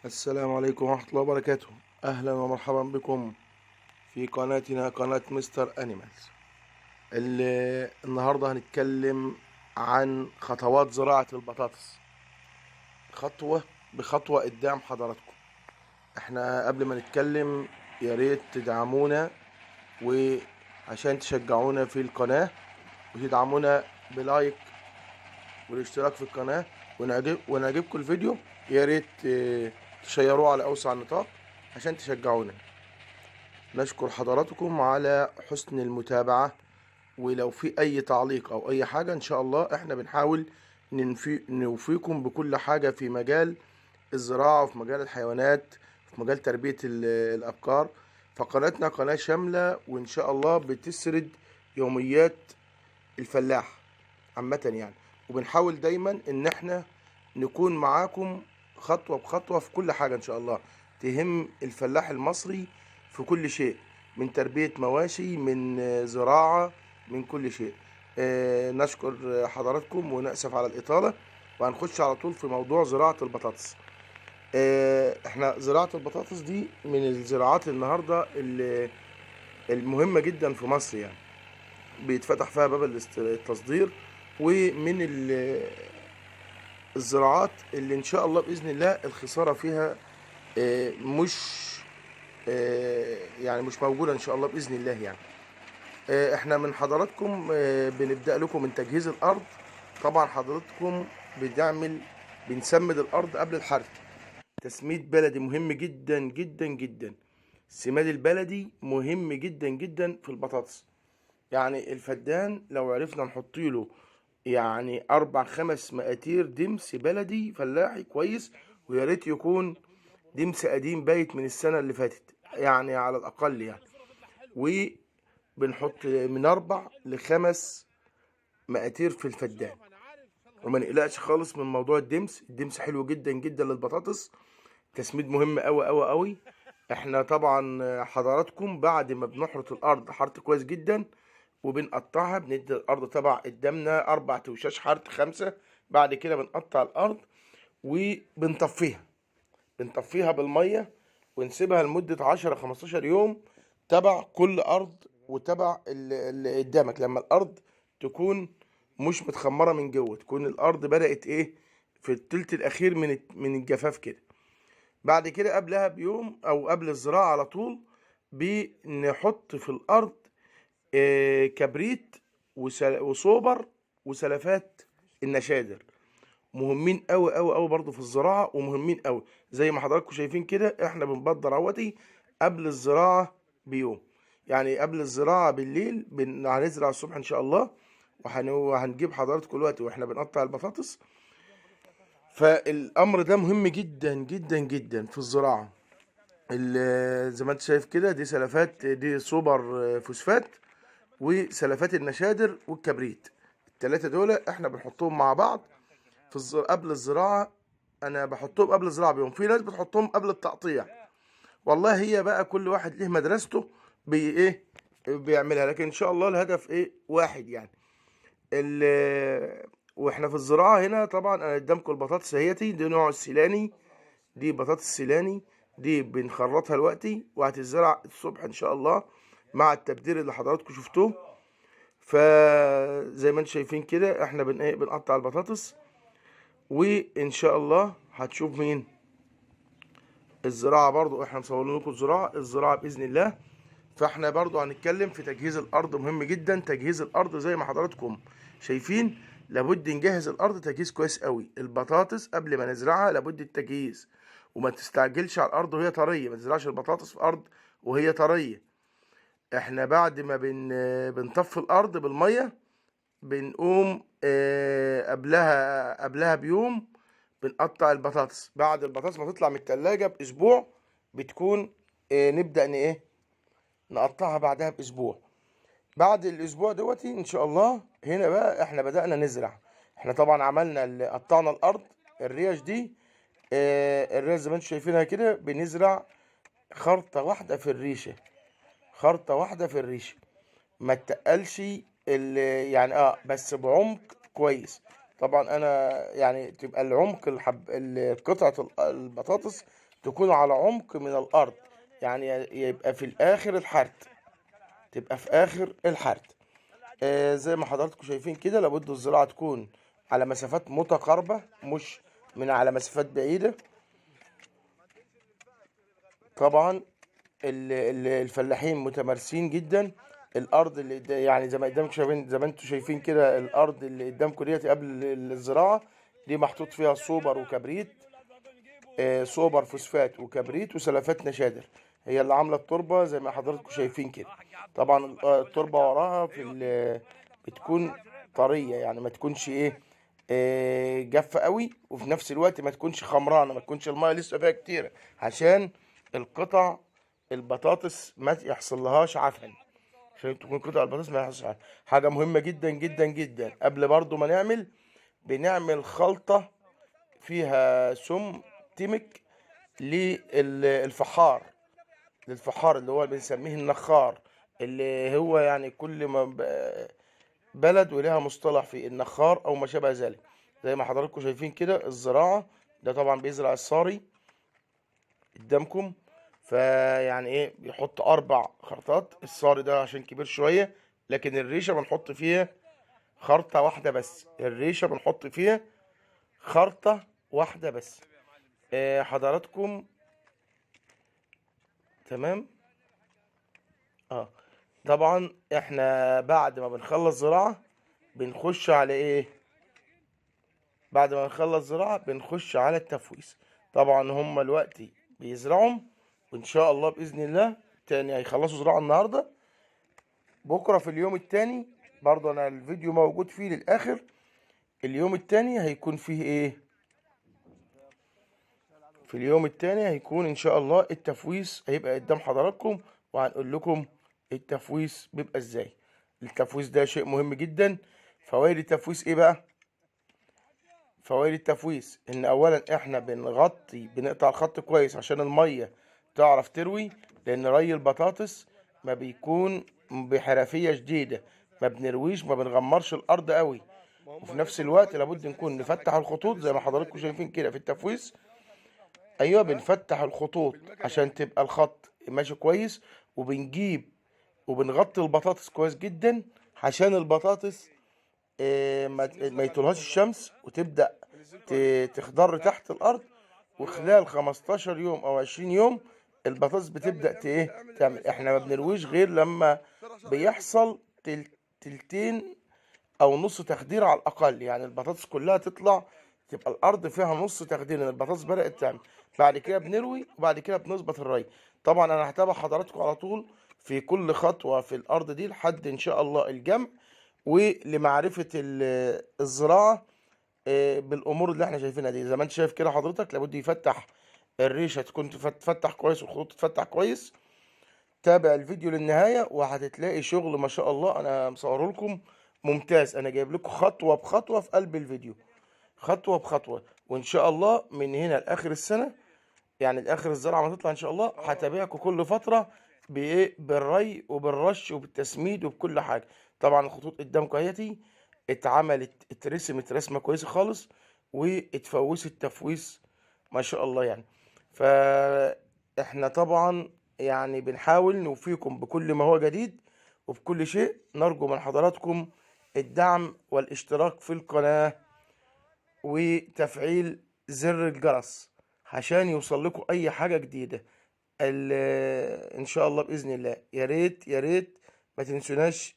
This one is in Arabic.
السلام عليكم ورحمة الله وبركاته. أهلا ومرحبا بكم في قناتنا قناة مستر أنيمالز. النهاردة هنتكلم عن خطوات زراعة البطاطس خطوة بخطوة قدام حضراتكم. احنا قبل ما نتكلم يا ريت تدعمونا وعشان تشجعونا في القناة وتدعمونا بلايك والاشتراك في القناة ونعجبكم الفيديو يا ريت تشيروه على أوسع النطاق عشان تشجعونا. نشكر حضراتكم على حسن المتابعة، ولو في أي تعليق أو أي حاجة إن شاء الله إحنا بنحاول نوفيكم بكل حاجة في مجال الزراعة وفي مجال الحيوانات في مجال تربية الأبقار. فقناتنا قناة شاملة وإن شاء الله بتسرد يوميات الفلاح عامة يعني، وبنحاول دايما إن إحنا نكون معاكم خطوة بخطوة في كل حاجة إن شاء الله تهم الفلاح المصري في كل شيء، من تربية مواشي، من زراعة، من كل شيء. نشكر حضراتكم ونأسف على الإطالة، وهنخش على طول في موضوع زراعة البطاطس. احنا زراعة البطاطس دي من الزراعات النهاردة المهمة جدا في مصر يعني، بيتفتح فيها باب التصدير، ومن الزراعات اللي ان شاء الله باذن الله الخساره فيها مش يعني مش موجوده ان شاء الله باذن الله يعني. احنا من حضراتكم بنبدا لكم من تجهيز الارض. طبعا حضراتكم بنسمد الارض قبل الحرث. تسميد بلدي مهم جدا جدا جدا. السماد البلدي مهم جدا جدا في البطاطس. يعني الفدان لو عرفنا نحط له يعني 4-5 مقاتير دمس بلدي فلاحي كويس، ويا ريت يكون دمس قديم بايت من السنة اللي فاتت يعني على الأقل يعني. وبنحط من 4-5 مقاتير في الفدان، وما نقلقش خالص من موضوع الدمس حلو جدا جدا للبطاطس. تسميد مهم أوي أوي أوي. احنا طبعا حضراتكم بعد ما بنحرث الأرض حرث كويس جدا وبنقطعها، بندي الارض تبع قدامنا 4 توشاش حرث 5. بعد كده بنقطع الارض بنطفيها بالميه ونسيبها لمده 10-15 يوم تبع كل ارض وتبع اللي قدامك، لما الارض تكون مش متخمره من جوه، تكون الارض بدات في التلت الاخير من الجفاف كده. بعد كده قبلها بيوم او قبل الزراعه على طول بنحط في الارض كبريت وصوبر وسلفات النشادر. مهمين قوي قوي قوي برضو في الزراعه، ومهمين قوي زي ما حضراتكم شايفين كده. احنا بنبدر اهوتي قبل الزراعه بيوم، يعني قبل الزراعه بالليل هنزرع الصبح ان شاء الله، وهنجيب حضراتكم الوقت واحنا بنقطع البطاطس. فالامر ده مهم جدا جدا جدا في الزراعه. زي ما انت شايف كده دي سلفات، دي سوبر فوسفات وسلفات النشادر والكبريت. التلاتة دول احنا بنحطهم مع بعض قبل الزراعة. انا بحطهم قبل الزراعة بيوم، في ناس بتحطهم قبل التقطيع. والله هي بقى كل واحد له مدرسته بيعملها، لكن ان شاء الله الهدف واحد يعني. واحنا في الزراعة هنا طبعا انا قدامكم البطاطس اهيتي، دي نوع السيلاني، دي بطاطس سيلاني، دي بنخرطها دلوقتي وهتتزرع الصبح ان شاء الله مع التبدير اللي حضراتكم شفتوه. فزي ما انتم شايفين كده احنا بنقطع البطاطس، وان شاء الله هتشوف مين الزراعه. برضو احنا مصورين لكم الزراعه باذن الله. فاحنا برضو هنتكلم في تجهيز الارض، مهم جدا تجهيز الارض زي ما حضراتكم شايفين. لابد نجهز الارض تجهيز كويس قوي. البطاطس قبل ما نزرعها لابد التجهيز، وما تستعجلش على الارض وهي طريه. ما تزرعش البطاطس في ارض وهي طريه. احنا بعد ما بنطفي الارض بالميه بنقوم قبلها بيوم بنقطع البطاطس. بعد البطاطس ما تطلع من التلاجة بأسبوع بتكون نبدأ نقطعها بعدها بأسبوع. بعد الأسبوع دوتي إن شاء الله هنا بقى إحنا بدأنا نزرع. إحنا طبعا قطعنا الأرض. الريش دي الريش زي ما انتم شايفينها كده بنزرع خرطة واحدة في الريشة، خرطة واحدة في الريشة، ما تقلش يعني بس بعمق كويس. طبعا انا يعني تبقى العمق قطعة البطاطس تكون على عمق من الارض، يعني يبقى في الاخر الحرث، تبقى في اخر الحرث. زي ما حضراتكم شايفين كده، لابد الزراعة تكون على مسافات متقاربة، مش من على مسافات بعيدة. طبعا الفلاحين متمارسين جدا. الارض اللي يعني زي ما قدامكم شايفين، زي ما انتم شايفين كده، الارض اللي قدامكم ديت قبل الزراعة دي محطوط فيها صوبر وكبريت، صوبر فوسفات وكبريت وسلفات نشادر، هي اللي عامله التربه زي ما حضراتكم شايفين كده. طبعا التربه وراها بتكون طريه، يعني ما تكونش ايه جافه قوي، وفي نفس الوقت ما تكونش خمرانه، ما تكونش الميه لسه فيها كتير، عشان القطع البطاطس ما يحصل لهاش عفن، عشان تكون قطع البطاطس ما يحصلش عفن. حاجه مهمه جدا جدا جدا، قبل برضو ما بنعمل خلطه فيها سم تمك للفحار، للفحار اللي هو بنسميه النخار، اللي هو يعني كل ما بلد ولها مصطلح في النخار او ما شابه ذلك. زي ما حضراتكم شايفين كده الزراعة، ده طبعا بيزرع الصاري قدامكم، فيعني ايه بيحط 4 خرطات. الصاري ده عشان كبير شوية، لكن الريشة بنحط فيها خرطة واحدة بس، الريشة بنحط فيها خرطة واحدة بس. حضراتكم تمام. اه طبعا احنا بعد ما بنخلص زراعة بنخش على ايه؟ بعد ما نخلص زراعة بنخش على التفويس. طبعا هم دلوقتي بيزرعوا، وان شاء الله بإذن الله تاني هيخلصوا زراعة النهاردة، بكرة في اليوم التاني برضه انا الفيديو موجود فيه للآخر. اليوم التاني هيكون فيه ايه؟ في اليوم التاني هيكون ان شاء الله التفويس هيبقى قدام حضراتكم، وهنقول لكم التفويس بيبقى ازاي. التفويس ده شيء مهم جدا. فوائد التفويس ايه بقى؟ فوائد التفويس ان اولا احنا بنقطع الخط كويس عشان المية تعرف تروي، لان ري البطاطس ما بيكون بحرفية شديدة، ما بنرويش، ما بنغمرش الارض قوي. وفي نفس الوقت لابد نكون نفتح الخطوط زي ما حضراتكم شايفين كده في التفويس. ايوه بنفتح الخطوط عشان تبقى الخط ماشي كويس، وبنجيب وبنغطي البطاطس كويس جدا عشان البطاطس ما يطولهاش الشمس وتبدأ تخضر تحت الأرض. وخلال 15 يوم أو 20 يوم البطاطس بتبدأ تعمل. احنا ما بنرويش غير لما بيحصل تلتين أو نص تخدير على الأقل، يعني البطاطس كلها تطلع تبقى الأرض فيها نص تخدير إن البطاطس بدأت تعمل. بعد كده بنروي، وبعد كده بنظبط الري. طبعا أنا هتابع حضراتكم على طول في كل خطوة في الأرض دي لحد إن شاء الله الجمع، ولمعرفة الزراعة بالأمور اللي احنا شايفينها دي. زي ما انت شايف كده حضرتك، لابد يفتح الريشة تكون تفتح كويس والخطوط تفتح كويس. تابع الفيديو للنهاية وهتتلاقي شغل ما شاء الله أنا مصوره لكم ممتاز. أنا جايب لكم خطوة بخطوة في قلب الفيديو، خطوة بخطوة. وإن شاء الله من هنا لآخر السنة، يعني لآخر الزرعة ما تطلع إن شاء الله، هتابعكم كل فترة بإيه، بالري وبالرش وبالتسميد وبكل حاجة. طبعا الخطوط قدامكم اهيتي اترسمت رسمة كويسة خالص، واتفوست تفويس ما شاء الله يعني. فاحنا طبعا يعني بنحاول نوفيكم بكل ما هو جديد وبكل شيء. نرجو من حضراتكم الدعم والاشتراك في القناة وتفعيل زر الجرس عشان يوصل لكم اي حاجة جديدة. ان شاء الله باذن الله. يا ريت يا ريت ما تنسوناش